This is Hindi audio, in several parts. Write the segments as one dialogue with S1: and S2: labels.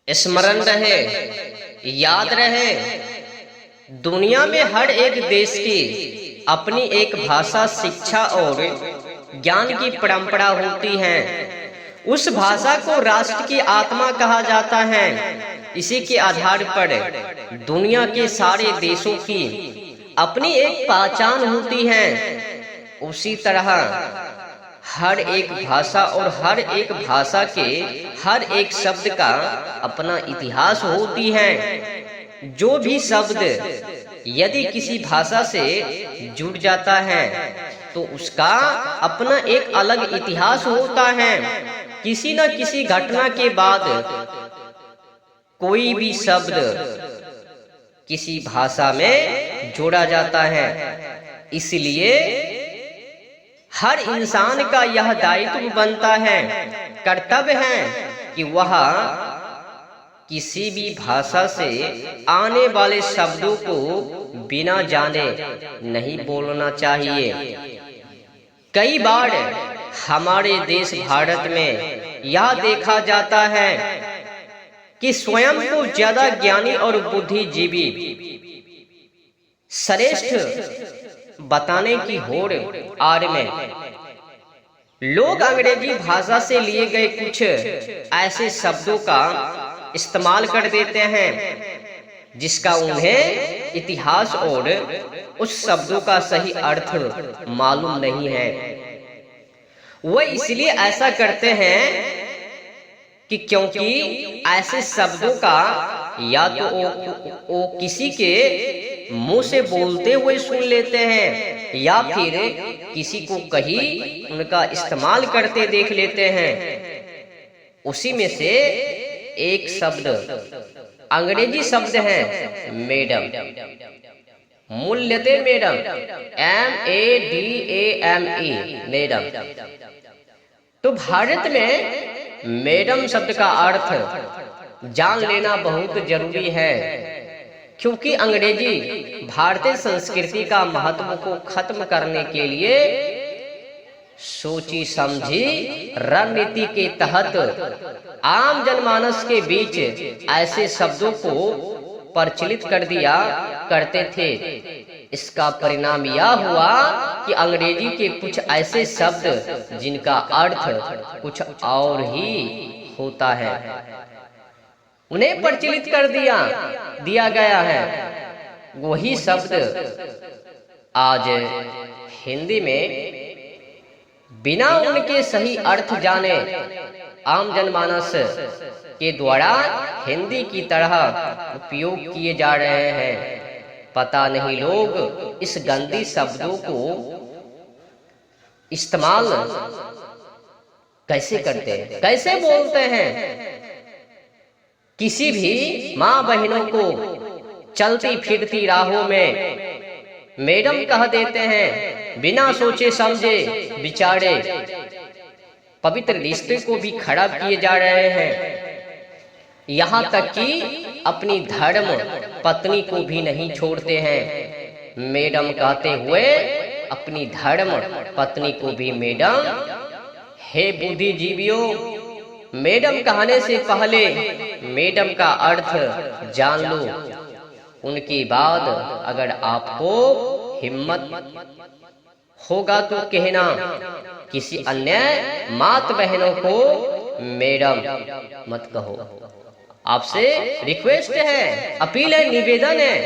S1: स्मरण रहे, याद रहे, दुनिया में हर एक देश की अपनी एक भाषा, शिक्षा और ज्ञान की परंपरा होती है। उस भाषा को राष्ट्र की आत्मा कहा जाता है। इसी के आधार पर दुनिया के सारे देशों की अपनी एक पहचान होती है। उसी तरह हर एक भाषा और हर एक भाषा के हर एक शब्द का अपना इतिहास होती है। जो भी शब्द यदि किसी भाषा से जुड़ जाता है तो उसका अपना एक अलग इतिहास होता है। किसी न किसी घटना के बाद कोई भी शब्द किसी भाषा में जोड़ा जाता है। इसलिए हर इंसान का यह दायित्व बनता है, कर्तव्य है कि वह किसी भी भाषा से आने वाले शब्दों को बिना जाने नहीं बोलना चाहिए। कई बार हमारे देश भारत में यह देखा जाता है कि स्वयं को ज्यादा ज्ञानी और बुद्धिजीवी श्रेष्ठ बताने की होड़ आड़ में लोग अंग्रेजी भाषा से लिए गए कुछ ऐसे शब्दों का इस्तेमाल कर देते हैं जिसका उन्हें इतिहास और उस शब्दों का सही अर्थ मालूम नहीं है। वो इसलिए ऐसा करते हैं कि क्योंकि ऐसे शब्दों का या तो वो किसी के मुंह से बोलते हुए सुन लेते हैं या फिर किसी को कहीं उनका इस्तेमाल करते देख लेते हैं। उसी में से एक शब्द अंग्रेजी शब्द है मैडम, मूल्यते मैडम, MADAME मैडम। तो भारत में मैडम शब्द का अर्थ जान लेना बहुत जरूरी है, क्योंकि अंग्रेजी भारतीय संस्कृति का महत्व को खत्म करने के लिए सोची समझी रणनीति के तहत आम जनमानस के बीच ऐसे शब्दों को प्रचलित कर दिया करते थे। इसका परिणाम यह हुआ कि अंग्रेजी के कुछ ऐसे शब्द जिनका अर्थ कुछ और ही होता है उन्हें प्रचलित कर दिया गया है। वही शब्द आज हिंदी में बिना उनके सही अर्थ जाने आम जनमानस के द्वारा हिंदी की तरह उपयोग किए जा रहे हैं। पता नहीं लोग इस गंदी शब्दों को इस्तेमाल कैसे करते हैं, कैसे बोलते हैं। किसी भी माँ बहनों को चलती फिरती राहों में मैडम कह देते हैं, बिना सोचे समझे विचारे पवित्र रिश्ते को भी खराब किए जा रहे हैं। यहाँ तक कि अपनी धर्म पत्नी को भी नहीं छोड़ते हैं। मैडम कहते हुए अपनी धर्म पत्नी को भी मैडम। हे बुद्धिजीवियों, मैडम कहने से पहले मैडम का अर्थ जान लो। उनके बाद अगर आपको हिम्मत होगा तो कहना, किसी अन्य मात बहनों को मैडम मत कहो। आपसे रिक्वेस्ट है, अपील है, निवेदन है।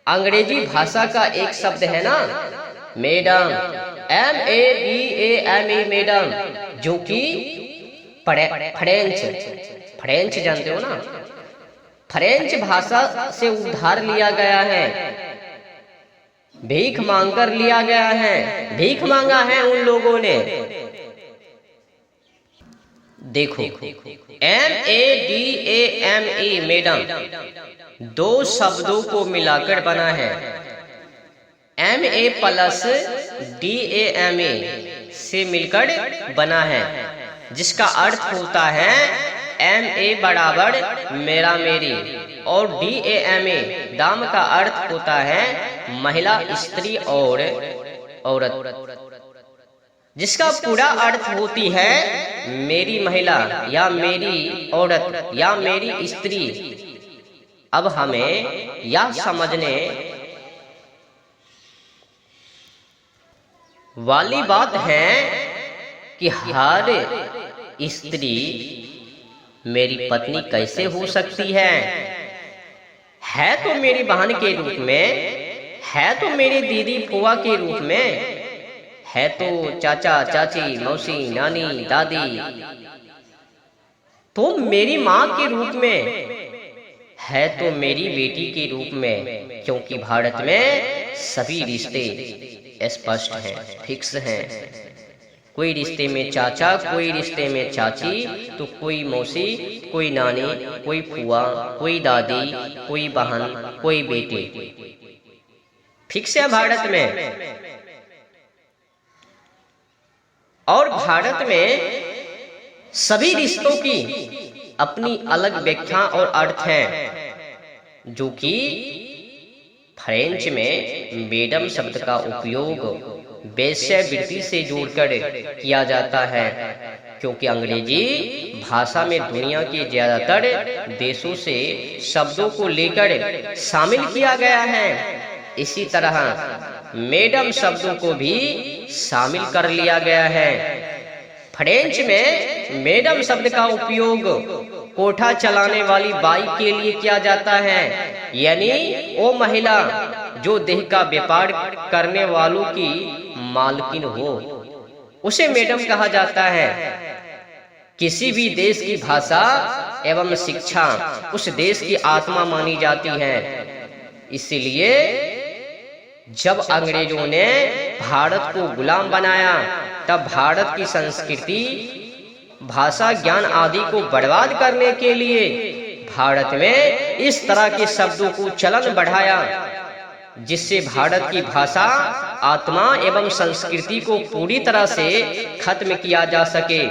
S1: अंग्रेजी भाषा का एक शब्द है ना मैडम, MADAME मैडम, जो कि फ्रेंच जानते हो ना, फ्रेंच भाषा से उधार लिया गया है, भीख मांगकर लिया गया है, भीख मांगा है उन लोगों ने। देखो MADAME मैडम दो शब्दों को मिलाकर बना है। MA प्लस DAME से मिलकर बना है, जिसका अर्थ होता है MA बराबर मेरा मेरी, और DAME दाम का अर्थ होता है महिला, स्त्री और औरत। जिसका पूरा अर्थ होती है मेरी महिला या मेरी औरत या मेरी स्त्री। अब हमें यह समझने वाली बात है कि हर स्त्री मेरी पत्नी कैसे हो सकती है तो मेरी बहन के रूप में, है तो मेरी दीदी फुआ के रूप में, है तो चाचा चाची मौसी नानी दादी, तो मेरी माँ के रूप में, है तो मेरी बेटी के रूप में। क्योंकि भारत में सभी रिश्ते स्पष्ट हैं, फिक्स हैं। कोई रिश्ते में चाचा, कोई रिश्ते में चाची, तो कोई मौसी, कोई नानी, कोई फुआ, कोई दादी, कोई बहन, कोई बेटी, फिक्स है भारत में। और भारत में सभी रिश्तों की अपनी अलग व्याख्या और अर्थ हैं, जो कि फ्रेंच में मैडम शब्द का उपयोग वेश्यावृत्ति से जोड़कर किया जाता है, क्योंकि अंग्रेजी भाषा में दुनिया के ज्यादातर देशों से शब्दों को लेकर शामिल किया गया है। इसी तरह मैडम शब्दों को भी शामिल कर लिया गया है। फ्रेंच में मैडम शब्द का उपयोग कोठा चलाने वाली बाई के लिए किया जाता है, यानी वो महिला जो देह का व्यापार करने वालों की मालकिन हो, उसे मैडम कहा जाता है। किसी भी देश की भाषा एवं शिक्षा उस देश की आत्मा मानी जाती है। इसलिए जब अंग्रेजों ने भारत को गुलाम बनाया, तब भारत की संस्कृति, भाषा, ज्ञान आदि को बर्बाद करने के लिए भारत में इस तरह के शब्दों को चलन बढ़ाया, जिससे भारत की भाषा, आत्मा एवं संस्कृति को पूरी तरह से खत्म किया जा सके।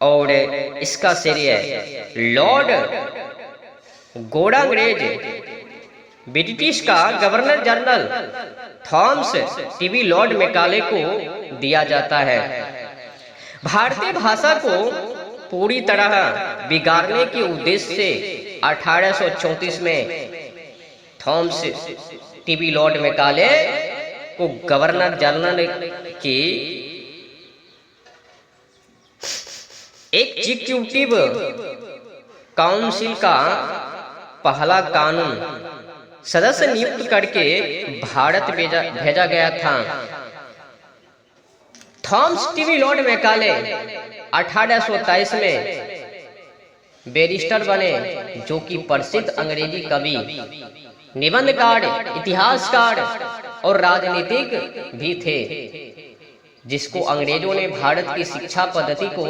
S1: और इसका श्रेय लॉर्ड गोड़ांग्रेज, ब्रिटिश का governor general Thomas TV Lord Macaulay को दिया जाता है। भारतीय भाषा को पूरी तरह बिगाड़ने के उद्देश्य से 1834 में थॉमस टीवी लॉर्ड मैकाले को गवर्नर जनरल की एग्जीक्यूटिव काउंसिल का पहला कानून सदस्य नियुक्त करके भारत भेजा गया था। थॉमस टीवी लॉर्ड मैकाले 1823 में बैरिस्टर बने, जो कि प्रसिद्ध अंग्रेजी कवि, निबंधकार, इतिहासकार और राजनीतिक भी थे, जिसको अंग्रेजों ने भारत की शिक्षा पद्धति को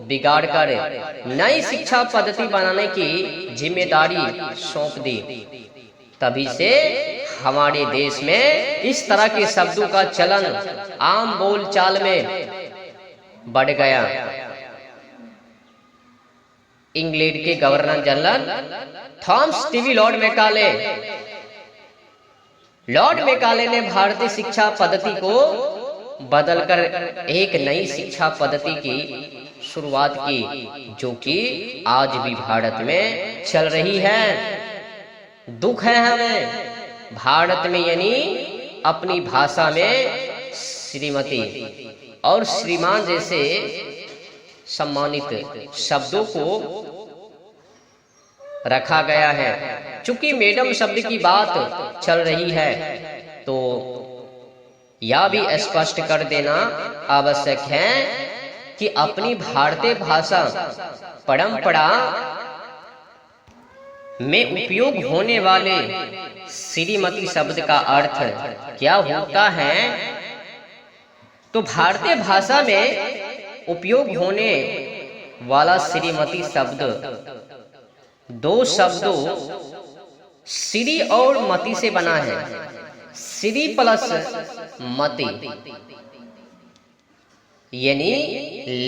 S1: बिगाड़कर नई शिक्षा पद्धति बनाने की जिम्मेदारी सौंप दी। तभी से हमारे देश में इस तरह के शब्दों का चलन आम बोलचाल में बढ़ गया। इंग्लैंड के governor general Thomas TV Lord Macaulay ने भारतीय शिक्षा पद्धति को बदलकर एक नई शिक्षा पद्धति की शुरुआत की, जो कि आज भी भारत में चल रही है। दुख है हमें भारत में, यानी अपनी भाषा में श्रीमती और श्रीमान जैसे सम्मानित शब्दों को रखा गया है। चूंकि मैडम शब्द की बात चल रही है, तो यह भी स्पष्ट कर देना आवश्यक है कि अपनी भारतीय भाषा परंपरा में उपयोग होने वाले श्रीमती शब्द का अर्थ क्या होता है। तो भारतीय भाषा में उपयोग होने वाला श्रीमती शब्द दो शब्दों श्री और मति से बना है। श्री प्लस मति, यानी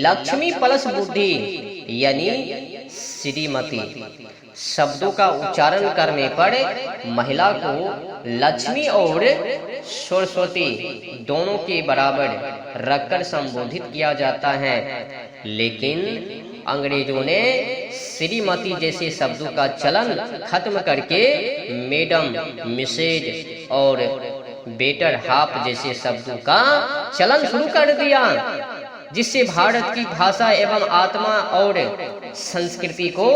S1: लक्ष्मी प्लस बुद्धि, यानी श्रीमती। शब्दों का उच्चारण करने पर महिला को लक्ष्मी और सरस्वती दोनों के बराबर रखकर संबोधित किया जाता है। लेकिन अंग्रेजों ने श्रीमती जैसे शब्दों का चलन खत्म करके मैडम, मिसेज और बेटर हाफ जैसे शब्दों का चलन शुरू कर दिया, जिससे भारत की भाषा एवं आत्मा और संस्कृति को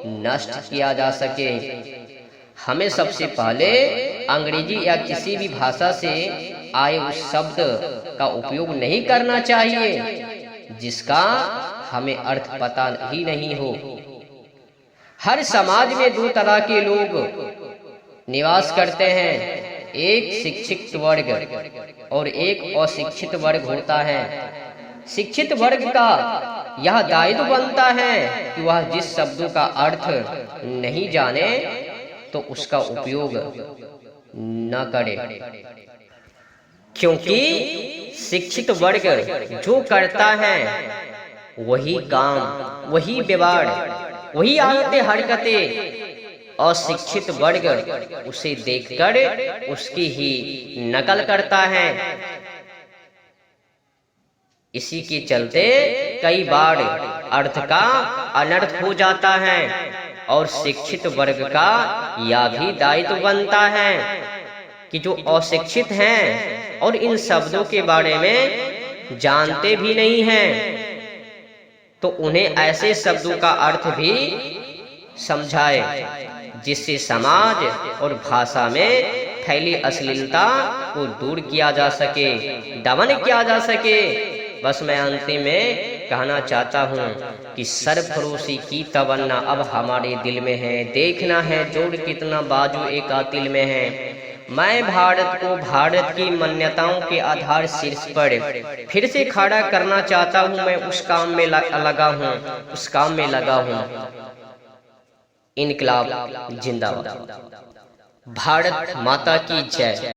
S1: नष्ट किया जा सके। हमें सबसे पहले अंग्रेजी या किसी भी भाषा से आए उस शब्द का उपयोग नहीं करना चाहिए जिसका हमें अर्थ पता ही नहीं हो। हर समाज में दो तरह के लोग निवास करते हैं, एक शिक्षित वर्ग और एक अशिक्षित वर्ग होता है। शिक्षित वर्ग का यह दायित्व बनता है कि वह जिस शब्दों का अर्थ नहीं जाने तो उसका उपयोग न करे, क्योंकि शिक्षित वर्ग जो करता है वही काम, वही व्यवहार, वही आदतें हरकतें अशिक्षित वर्ग उसे देखकर उसकी ही नकल करता है। इसी के चलते कई बार अर्थ का अनर्थ हो जाता है और शिक्षित वर्ग का यह भी दायित्व बनता है कि जो अशिक्षित हैं और इन शब्दों के बारे में जानते भी नहीं हैं तो उन्हें ऐसे शब्दों का अर्थ भी समझाए जिससे समाज और भाषा में फैली अश्लीलता को दूर किया जा सके, दमन किया जा सके। बस मैं अंतिम में कहना चाहता हूँ कि सरफरोशी की तमन्ना अब हमारे दिल में है, देखना है जोड़ कितना बाजू एक कातिल में है। मैं भारत को भारत की मान्यताओं के आधार शीर्ष पर फिर से खड़ा करना चाहता हूँ। मैं उस काम में लगा हूँ, इनकलाब जिंदाबाद। भारत माता की जय।